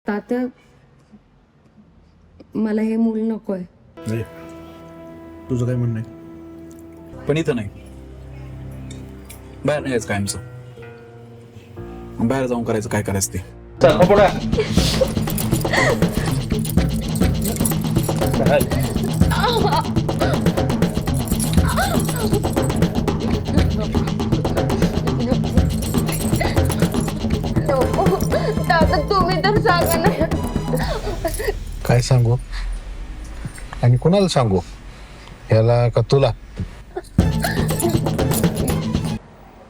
तात्या, मला हे मूल नकोय. नाही, तुझं काय म्हणणं आहे? पण इथं नाही, बाहेर नाही यायचं कायमचं. बाहेर जाऊन करायचं काय करायचं ते. दादा तुम्ही तर सांगा ना. काय सांगू आणि कोणाला सांगू, ह्याला का तुला?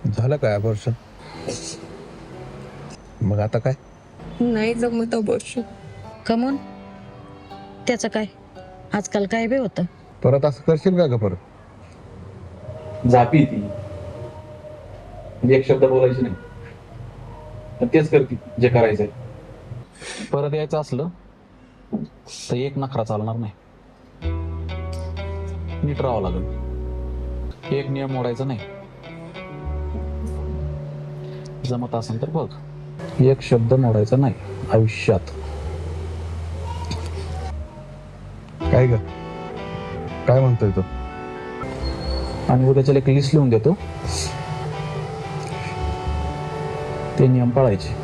झालं काय वर्ष? मग आता काय? नाही जमत अबॉर्शन. कमून त्याचं काय, आजकाल काय बे होतं. परत असं करशील का ग? परत झापी ती, एक शब्द बोलायची नाही, पण तेच करते जे करायचंय. परत यायचं असलं तर एक नखरा चालणार नाही, नीट राहावं लागेल. एक नियम मोडायचा नाही. जमत असेल तर बघ, एक शब्द मोडायचा नाही आयुष्यात. काय ग, काय म्हणतोय तो? आणि उद्याच्या एक लिस्ट लिहून देतो, ते नियम पाळायचे.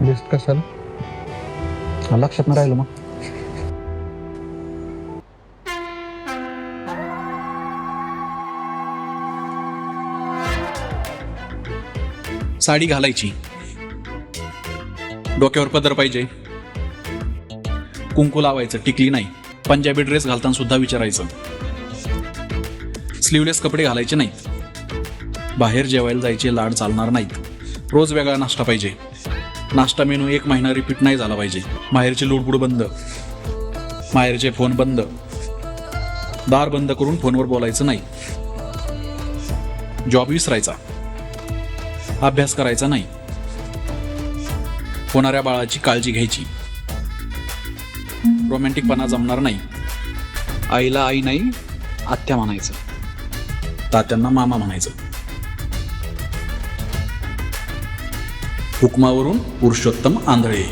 लिस्ट कशाला? लक्षात नाही राहिलं मग. साडी घालायची, डोक्यावर पदर पाहिजे, कुंकू लावायचं, टिकली नाही. पंजाबी ड्रेस घालताना सुद्धा विचारायचं. स्लीवलेस कपडे घालायचे नाहीत. बाहेर जेवायला जायचे लाड चालणार नाहीत. रोज वेगळा नाश्ता पाहिजे. नाश्ता मेनू 1 महिना रिपीट नाही झाला पाहिजे. माहेरची लुडबुड बंद, माहेरचे फोन बंद, दार बंद करून फोनवर बोलायचं नाही. जॉब विसरायचा, अभ्यास करायचा नाही. होणाऱ्या बाळाची काळजी घ्यायची. रोमॅन्टिकपणा जमणार नाही. आईला आई नाही आत्या म्हणायचं, तात्यांना मामा म्हणायचं. हुकमावरून पुरुषोत्तम आंधळे.